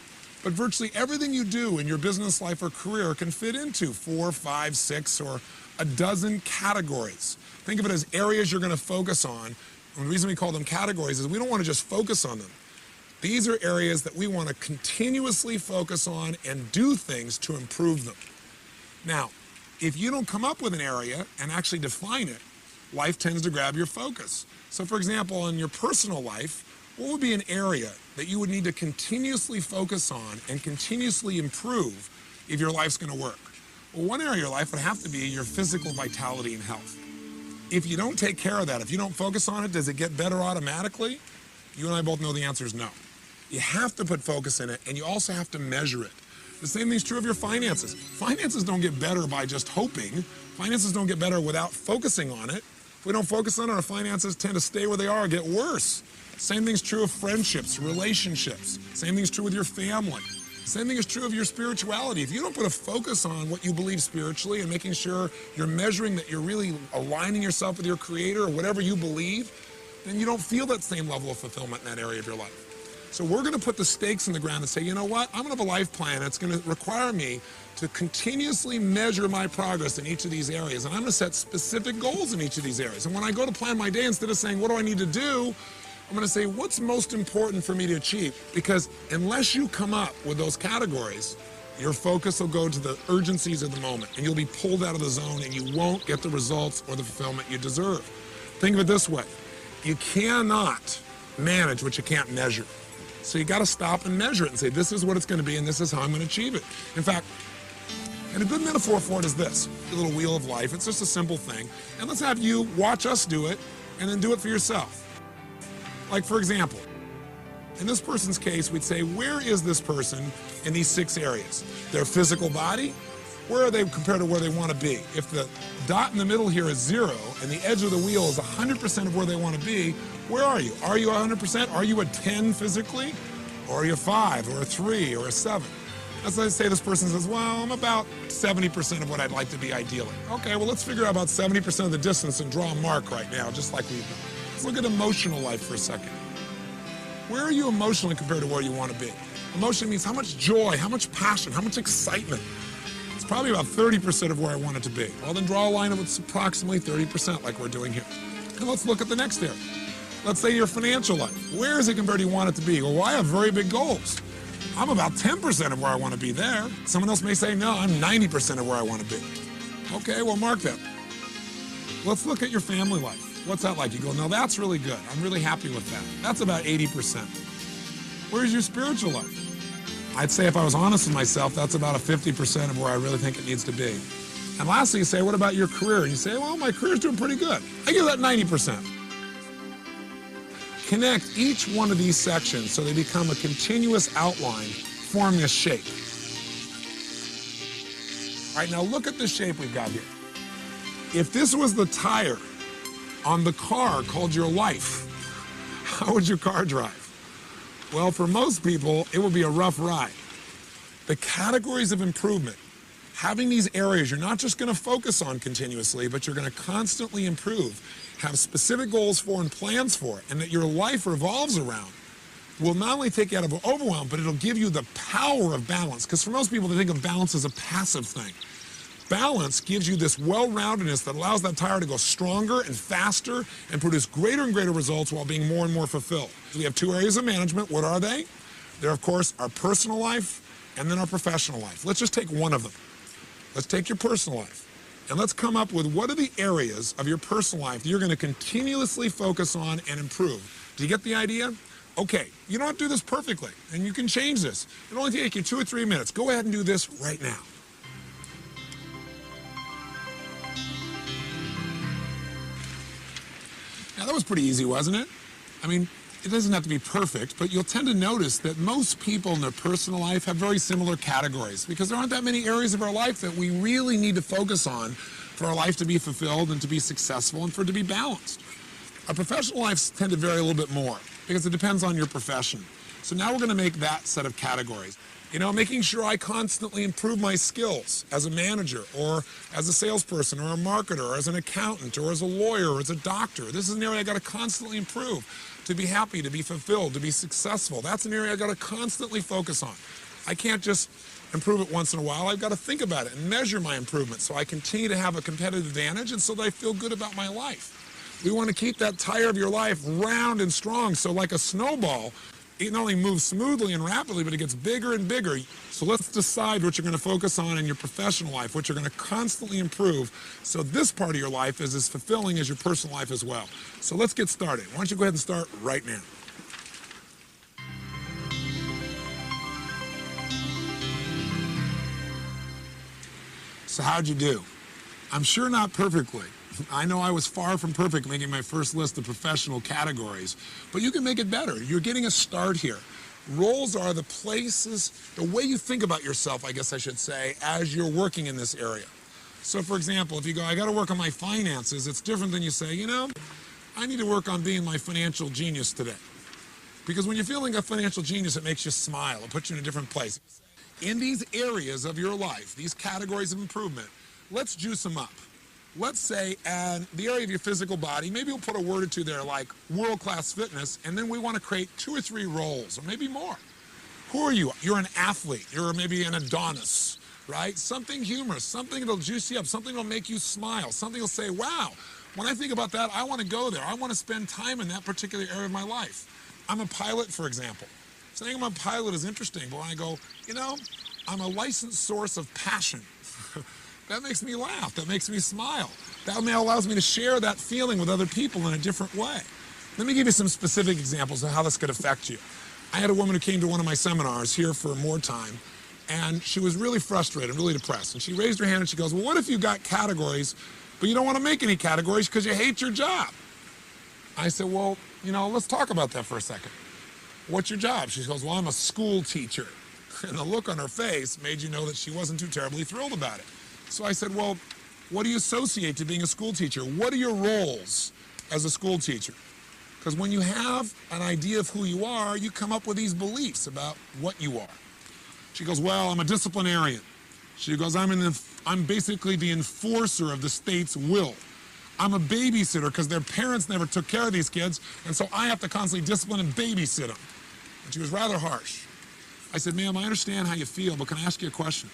But virtually everything you do in your business life or career can fit into 4, 5, 6, or a dozen categories. Think of it as areas you're going to focus on. And the reason we call them categories is we don't want to just focus on them. These are areas that we want to continuously focus on and do things to improve them. Now, if you don't come up with an area and actually define it, life tends to grab your focus. So for example, in your personal life, what would be an area that you would need to continuously focus on and continuously improve if your life's going to work? Well, one area of your life would have to be your physical vitality and health. If you don't take care of that, if you don't focus on it, does it get better automatically? You and I both know the answer is no. You have to put focus in it, and you also have to measure it. The same thing's true of your finances. Finances don't get better by just hoping. Finances don't get better without focusing on it. If we don't focus on it, our finances tend to stay where they are or get worse. Same thing's true of friendships, relationships. Same thing's true with your family. Same thing is true of your spirituality. If you don't put a focus on what you believe spiritually and making sure you're measuring that you're really aligning yourself with your creator or whatever you believe, then you don't feel that same level of fulfillment in that area of your life. So we're going to put the stakes in the ground and say, you know what, I'm going to have a life plan. It's going to require me to continuously measure my progress in each of these areas. And I'm going to set specific goals in each of these areas. And when I go to plan my day, instead of saying, what do I need to do? I'm going to say, what's most important for me to achieve? Because unless you come up with those categories, your focus will go to the urgencies of the moment, and you'll be pulled out of the zone, and you won't get the results or the fulfillment you deserve. Think of it this way. You cannot manage what you can't measure. So you got to stop and measure it and say, this is what it's going to be, and this is how I'm going to achieve it. In fact, and a good metaphor for it is this, the little wheel of life. It's just a simple thing. And let's have you watch us do it, and then do it for yourself. Like, for example, in this person's case, we'd say, where is this person in these 6 areas? Their physical body, where are they compared to where they want to be? If the dot in the middle here is 0 and the edge of the wheel is 100% of where they want to be, where are you? Are you 100%? Are you a 10 physically? Or are you a 5 or a 3 or a 7? Let's say this person says, well, I'm about 70% of what I'd like to be ideally. Okay, well, let's figure out about 70% of the distance and draw a mark right now, just like we've done. Let's look at emotional life for a second. Where are you emotionally compared to where you want to be? Emotion means how much joy, how much passion, how much excitement. It's probably about 30% of where I want it to be. Well, then draw a line of it's approximately 30% like we're doing here. And let's look at the next area. Let's say your financial life. Where is it compared to where you want it to be? Well, I have very big goals. I'm about 10% of where I want to be there. Someone else may say, no, I'm 90% of where I want to be. Okay, well, mark that. Let's look at your family life. What's that like? You go, no, that's really good. I'm really happy with that. That's about 80%. Where's your spiritual life? I'd say if I was honest with myself, that's about a 50% of where I really think it needs to be. And lastly, you say, what about your career? And you say, well, my career's doing pretty good. I give that 90%. Connect each one of these sections so they become a continuous outline, forming a shape. All right, now look at the shape we've got here. If this was the tire on the car called your life, how would your car drive? Well, for most people, it would be a rough ride. The categories of improvement, having these areas you're not just going to focus on continuously, but you're going to constantly improve, have specific goals for and plans for it, and that your life revolves around, will not only take you out of overwhelm, but it'll give you the power of balance. Because for most people, they think of balance as a passive thing. Balance gives you this well-roundedness that allows that tire to go stronger and faster and produce greater and greater results while being more and more fulfilled. We have 2 areas of management. What are they? There, of course, our personal life and then our professional life. Let's just take one of them. Let's take your personal life. And let's come up with what are the areas of your personal life you're going to continuously focus on and improve. Do you get the idea? Okay, you don't have to do this perfectly, and you can change this. It'll only take you 2 or 3 minutes. Go ahead and do this right now. Now, that was pretty easy, wasn't it? I mean, it doesn't have to be perfect, but you'll tend to notice that most people in their personal life have very similar categories because there aren't that many areas of our life that we really need to focus on for our life to be fulfilled and to be successful and for it to be balanced. Our professional lives tend to vary a little bit more because it depends on your profession. So now we're going to make that set of categories. You know, making sure I constantly improve my skills as a manager or as a salesperson or a marketer or as an accountant or as a lawyer or as a doctor. This is an area I got to constantly improve to be happy, to be fulfilled, to be successful. That's an area I got to constantly focus on. I can't just improve it once in a while. I've got to think about it and measure my improvement so I continue to have a competitive advantage and so that I feel good about my life. We want to keep that tire of your life round and strong so like a snowball, it not only moves smoothly and rapidly, but it gets bigger and bigger. So let's decide what you're going to focus on in your professional life, what you're going to constantly improve, so this part of your life is as fulfilling as your personal life as well. So let's get started. Why don't you go ahead and start right now. So how'd you do? I'm sure not perfectly. I know I was far from perfect making my first list of professional categories, but you can make it better. You're getting a start here. Roles are the places, the way you think about yourself, I guess I should say, as you're working in this area. So for example, if you go, I got to work on my finances, it's different than you say, you know, I need to work on being my financial genius today. Because when you're feeling a financial genius, it makes you smile. It puts you in a different place. In these areas of your life, these categories of improvement, let's juice them up. Let's say the area of your physical body, maybe we'll put a word or two there like world-class fitness, and then we want to create 2 or 3 roles, or maybe more. Who are you? You're an athlete. You're maybe an Adonis, right? Something humorous, something that'll juice you up, something that'll make you smile, something that'll say, wow, when I think about that, I want to go there. I want to spend time in that particular area of my life. I'm a pilot, for example. Saying I'm a pilot is interesting, but when I go, you know, I'm a licensed source of passion. That makes me laugh. That makes me smile. That now allows me to share that feeling with other people in a different way. Let me give you some specific examples of how this could affect you. I had a woman who came to one of my seminars here for more time, and she was really frustrated, really depressed. And she raised her hand and she goes, well, what if you got categories, but you don't want to make any categories because you hate your job? I said, well, you know, let's talk about that for a second. What's your job? She goes, well, I'm a school teacher. And the look on her face made you know that she wasn't too terribly thrilled about it. So I said, well, what do you associate to being a school teacher? What are your roles as a school teacher? Because when you have an idea of who you are, you come up with these beliefs about what you are. She goes, well, I'm a disciplinarian. She goes, I'm basically the enforcer of the state's will. I'm a babysitter because their parents never took care of these kids, and so I have to constantly discipline and babysit them. And she was rather harsh. I said, ma'am, I understand how you feel, but can I ask you a question?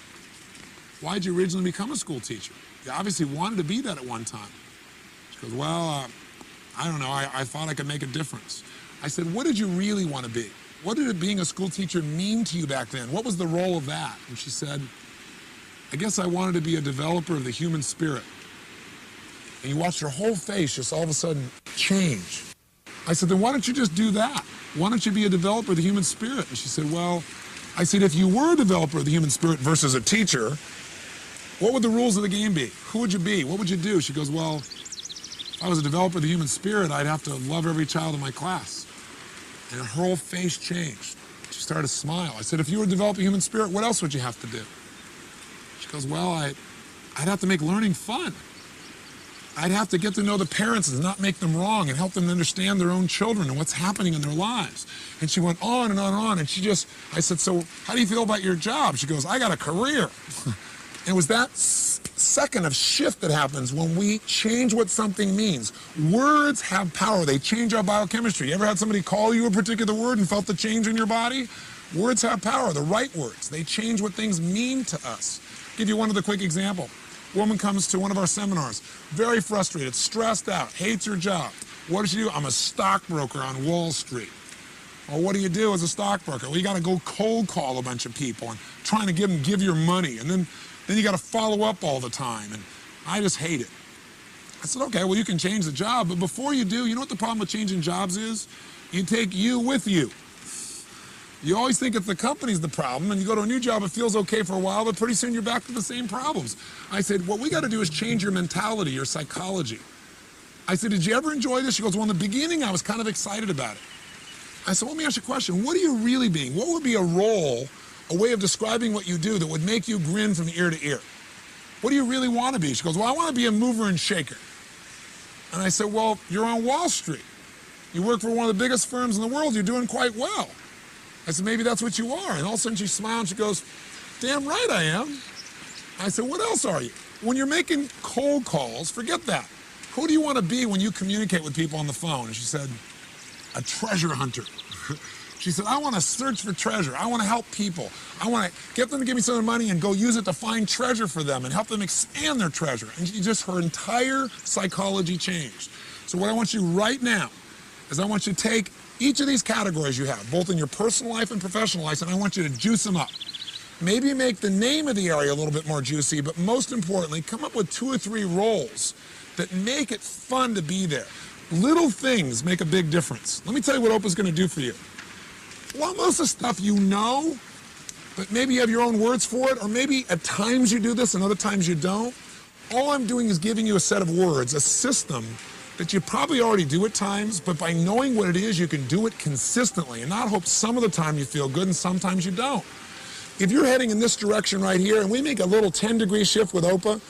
Why did you originally become a school teacher? You obviously wanted to be that at one time. She goes, well, I don't know. I thought I could make a difference. I said, what did you really want to be? What did being a school teacher mean to you back then? What was the role of that? And she said, I guess I wanted to be a developer of the human spirit. And you watched her whole face just all of a sudden change. I said, then why don't you just do that? Why don't you be a developer of the human spirit? And she said, well, I said, if you were a developer of the human spirit versus a teacher, what would the rules of the game be? Who would you be? What would you do? She goes, well, if I was a developer of the human spirit, I'd have to love every child in my class. And her whole face changed. She started to smile. I said, if you were developing human spirit, what else would you have to do? She goes, well, I'd have to make learning fun. I'd have to get to know the parents and not make them wrong and help them understand their own children and what's happening in their lives. And she went on and on and on. And I said, so how do you feel about your job? She goes, I got a career. And it was that second of shift that happens when we change what something means. Words have power. They change our biochemistry. You ever had somebody call you a particular word and felt the change in your body? Words have power, the right words. They change what things mean to us. I'll give you one other quick example. Woman comes to one of our seminars, very frustrated, stressed out, hates her job. What does she do? I'm a stockbroker on Wall Street. Or what do you do as a stockbroker? Well, you got to go cold call a bunch of people and trying to get them to give your money. And then you got to follow up all the time. And I just hate it. I said, okay, well, you can change the job. But before you do, you know what the problem with changing jobs is? You take you with you. You always think it's the company's the problem, and you go to a new job, it feels okay for a while, but pretty soon you're back to the same problems. I said, what we got to do is change your mentality, your psychology. I said, did you ever enjoy this? She goes, well, in the beginning, I was kind of excited about it. I said, let me ask you a question. What are you really being? What would be a role, a way of describing what you do that would make you grin from ear to ear? What do you really want to be? She goes, well, I want to be a mover and shaker. And I said, well, you're on Wall Street. You work for one of the biggest firms in the world. You're doing quite well. I said, maybe that's what you are. And all of a sudden she smiled and she goes, damn right I am. I said, what else are you? When you're making cold calls, forget that. Who do you want to be when you communicate with people on the phone? And she said, a treasure hunter. She said, I want to search for treasure. I want to help people. I want to get them to give me some money and go use it to find treasure for them and help them expand their treasure. And just her entire psychology changed. So what I want you right now is I want you to take each of these categories you have, both in your personal life and professional life, and I want you to juice them up. Maybe make the name of the area a little bit more juicy, but most importantly, come up with 2 or 3 roles that make it fun to be there. Little things make a big difference. Let me tell you what Oprah's going to do for you. Well, most of the stuff you know, but maybe you have your own words for it, or maybe at times you do this and other times you don't. All I'm doing is giving you a set of words, a system that you probably already do at times, but by knowing what it is, you can do it consistently and not hope some of the time you feel good and sometimes you don't. If you're heading in this direction right here and we make a little 10-degree shift with Oprah,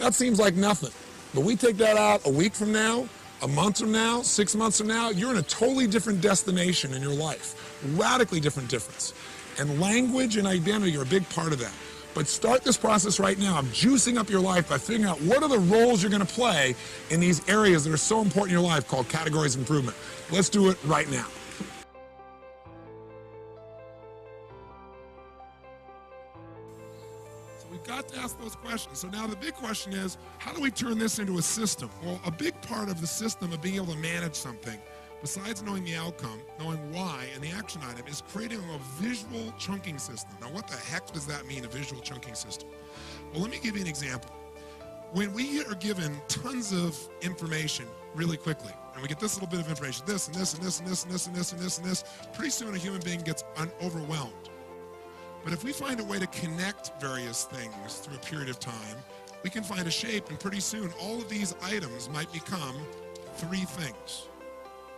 that seems like nothing. But we take that out a week from now, a month from now, 6 months from now, you're in a totally different destination in your life. Radically different difference. And language and identity are a big part of that. But start this process right now of juicing up your life by figuring out what are the roles you're going to play in these areas that are so important in your life called categories of improvement. Let's do it right now. So we've got to ask those questions. So now the big question is, how do we turn this into a system? Well, a big part of the system of being able to manage something, besides knowing the outcome, knowing why, and the action item, is creating a visual chunking system. Now, what the heck does that mean, a visual chunking system? Well, let me give you an example. When we are given tons of information really quickly, and we get this little bit of information, this and this and this and this and this and this and this and this, pretty soon a human being gets overwhelmed. But if we find a way to connect various things through a period of time, we can find a shape, and pretty soon all of these items might become 3 things.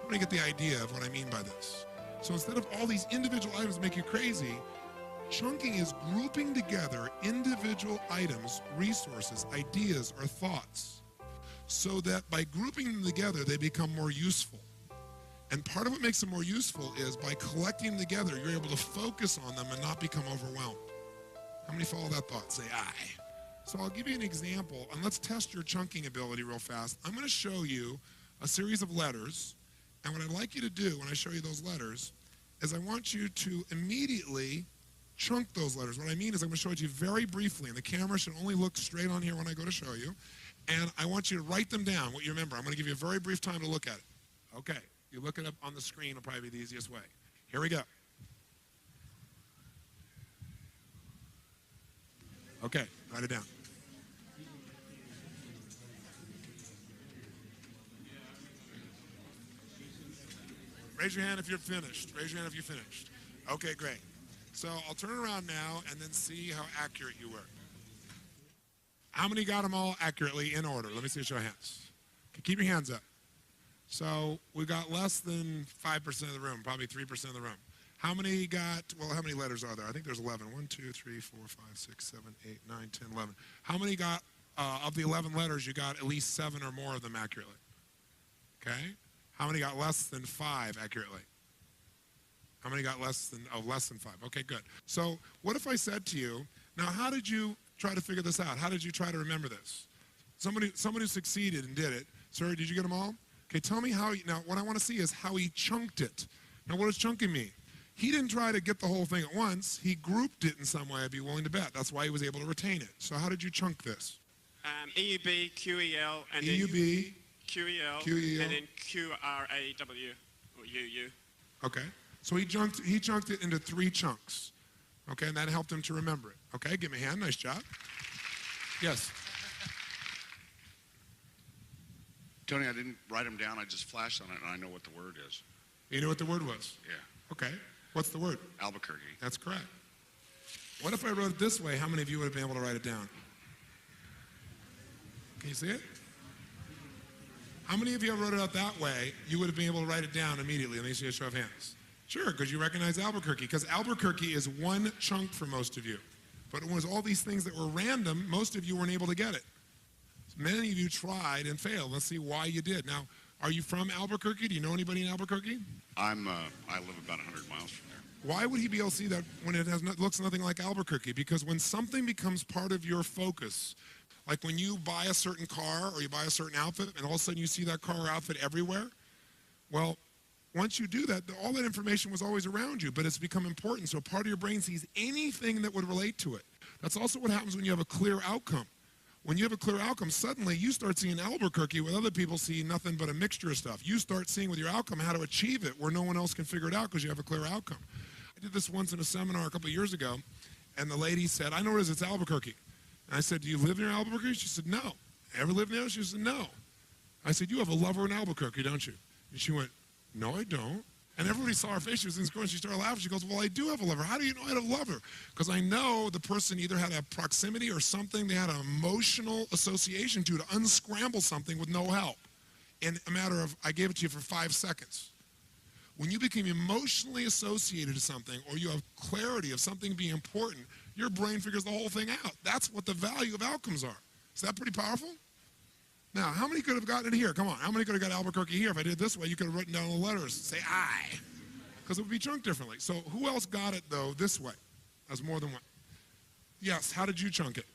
I'm going to get the idea of what I mean by this. So instead of all these individual items that make you crazy, chunking is grouping together individual items, resources, ideas, or thoughts, so that by grouping them together, they become more useful. And part of what makes them more useful is by collecting them together, you're able to focus on them and not become overwhelmed. How many follow that thought? Say aye. So I'll give you an example, and let's test your chunking ability real fast. I'm going to show you a series of letters. And what I'd like you to do when I show you those letters is I want you to immediately chunk those letters. What I mean is I'm going to show it to you very briefly, and the camera should only look straight on here when I go to show you. And I want you to write them down, what you remember. I'm going to give you a very brief time to look at it. Okay, you look it up on the screen will probably be the easiest way. Here we go. Okay, write it down. Raise your hand if you're finished. Raise your hand if you're finished. Okay, great. So I'll turn it around now and then see how accurate you were. How many got them all accurately in order? Let me see a show of hands. Okay, keep your hands up. So we got less than 5% of the room, probably 3% of the room. How many got, well, how many letters are there? I think there's 11. 1, 2, 3, 4, 5, 6, 7, 8, 9, 10, 11. How many got, of the 11 letters, you got at least 7 or more of them accurately? Okay? How many got less than 5 accurately? How many got less than 5? Okay, good. So what if I said to you, now how did you try to figure this out? How did you try to remember this? Somebody who succeeded and did it. Sir, did you get them all? Okay, tell me how, now what I want to see is how he chunked it. Now what does chunking mean? He didn't try to get the whole thing at once. He grouped it in some way, I'd be willing to bet. That's why he was able to retain it. So how did you chunk this? EUB, QEL, and EUB, QEL, QEL, and then QRAW, or UU. Okay. So he chunked it into 3 chunks. Okay, and that helped him to remember it. Okay, give me a hand, nice job. Yes. Tony, I didn't write them down. I just flashed on it, and I know what the word is. You knew what the word was? Yeah. Okay, what's the word? Albuquerque. That's correct. What if I wrote it this way? How many of you would have been able to write it down? Can you see it? How many of you wrote it out that way, you would have been able to write it down immediately? Let me see a show of hands. Sure, because you recognize Albuquerque, because Albuquerque is 1 chunk for most of you. But it was all these things that were random, most of you weren't able to get it. So many of you tried and failed. Let's see why you did. Now, are you from Albuquerque? Do you know anybody in Albuquerque? I live about 100 miles from there. Why would he be able to see that when it looks nothing like Albuquerque? Because when something becomes part of your focus, like when you buy a certain car or you buy a certain outfit and all of a sudden you see that car or outfit everywhere, well, once you do that, all that information was always around you, but it's become important. So part of your brain sees anything that would relate to it. That's also what happens when you have a clear outcome. When you have a clear outcome, suddenly you start seeing Albuquerque where other people see nothing but a mixture of stuff. You start seeing with your outcome how to achieve it where no one else can figure it out because you have a clear outcome. I did this once in a seminar a couple of years ago, and the lady said, I know where it is, it's Albuquerque. And I said, do you live near Albuquerque? She said, no. Ever live near? She said, no. I said, you have a lover in Albuquerque, don't you? And she went, no, I don't. And everybody saw her face. She was in school, and she started laughing. She goes, well, I do have a lover. How do you know I have a lover? Because I know the person either had a proximity or something. They had an emotional association to unscramble something with no help. In a matter of, I gave it to you for 5 seconds. When you become emotionally associated to something or you have clarity of something being important, your brain figures the whole thing out. That's what the value of outcomes are. Is that pretty powerful? Now, how many could have gotten it here? Come on, how many could have got Albuquerque here? If I did it this way, you could have written down the letters, say I, because it would be chunked differently. So who else got it, though, this way? As more than one. Yes, how did you chunk it?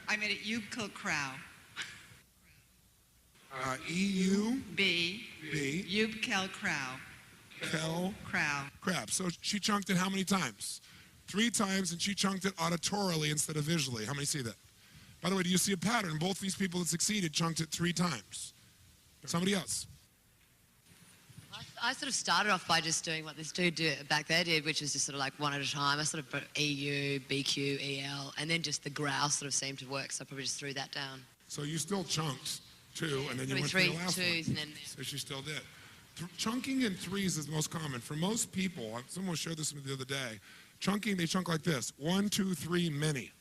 I made it Yubkel Crow. E-U? B. B. Yubkel Crow. Kel? Crow. Crap. So she chunked it how many times? 3 times, and she chunked it auditorily instead of visually. How many see that? By the way, do you see a pattern? Both these people that succeeded chunked it 3 times. Somebody else. I sort of started off by just doing what this dude back there did, which was just sort of like one at a time. I sort of put EU, BQ, EL, and then just the growl sort of seemed to work, so I probably just threw that down. So you still chunked 2, and then you went to three the last twos one. and then... So she still did. Chunking in 3s is the most common. For most people, someone shared this with me the other day, chunking, they chunk like this. 1, 2, 3, many.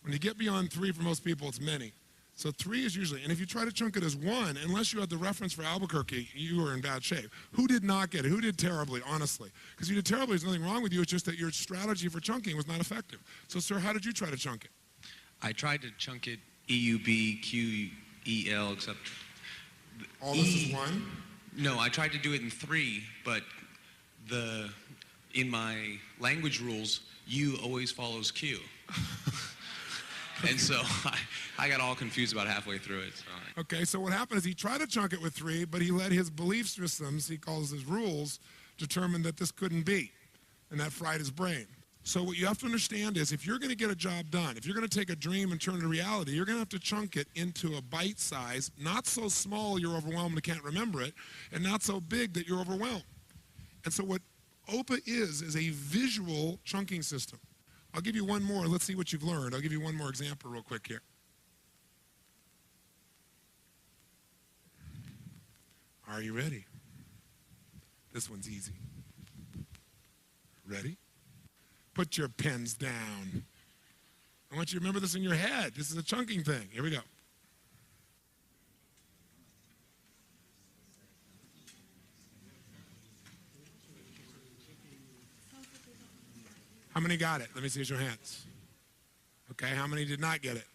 When you get beyond 3 for most people, it's many. So 3 is usually, and if you try to chunk it as 1, unless you had the reference for Albuquerque, you are in bad shape. Who did not get it? Who did terribly, honestly? Because you did terribly, there's nothing wrong with you, it's just that your strategy for chunking was not effective. So sir, how did you try to chunk it? I tried to chunk it EUB, QEL, except... All this is 1? No, I tried to do it in 3, but in my language rules, U always follows Q. And so I got all confused about halfway through it. So Okay, so what happened is he tried to chunk it with 3, but he let his belief systems, he calls his rules, determine that this couldn't be, and that fried his brain. So what you have to understand is if you're going to get a job done, if you're going to take a dream and turn it to reality, you're going to have to chunk it into a bite size, not so small you're overwhelmed and can't remember it, and not so big that you're overwhelmed. And so what OPA is a visual chunking system. I'll give you one more. Let's see what you've learned. I'll give you one more example real quick here. Are you ready? This one's easy. Ready? Put your pens down. I want you to remember this in your head. This is a chunking thing. Here we go. How many got it? Let me see your hands. Okay, how many did not get it?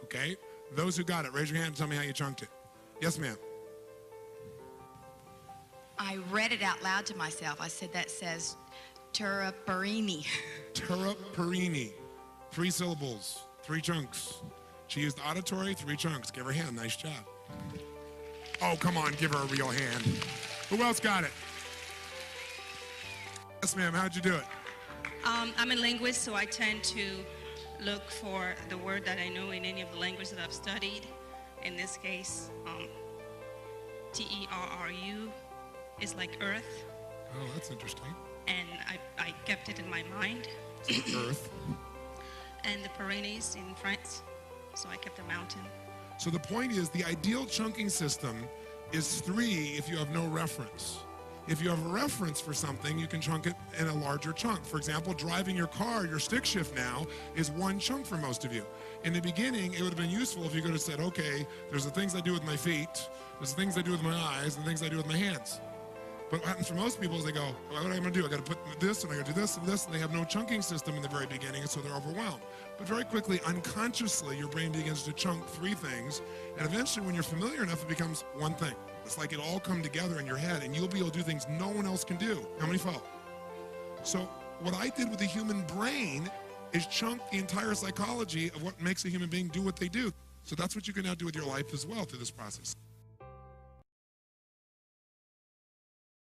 Okay, those who got it, raise your hand and tell me how you chunked it. Yes, ma'am. I read it out loud to myself. I said, that says Turaparini. Turaparini. 3 syllables, 3 chunks. She used auditory, 3 chunks. Give her a hand, nice job. Oh, come on, give her a real hand. Who else got it? Yes, ma'am, how'd you do it? I'm a linguist, so I tend to look for the word that I know in any of the languages that I've studied. In this case, T-E-R-R-U is like earth, Oh, that's interesting. and I kept it in my mind. So Earth. And the Pyrenees in France, so I kept the mountain. So the point is, the ideal chunking system is 3 if you have no reference. If you have a reference for something, you can chunk it in a larger chunk. For example, driving your car, your stick shift now is 1 chunk for most of you. In the beginning, it would have been useful if you could have said, okay, there's the things I do with my feet, there's the things I do with my eyes, and the things I do with my hands. But what happens for most people is they go, what am I going to do? I got to put this, and I got to do this, and this, and they have no chunking system in the very beginning, and so they're overwhelmed. But very quickly, unconsciously, your brain begins to chunk 3 things, and eventually, when you're familiar enough, it becomes 1 thing. It's like it all come together in your head, and you'll be able to do things no one else can do. How many follow? So what I did with the human brain is chunk the entire psychology of what makes a human being do what they do. So that's what you can now do with your life as well through this process.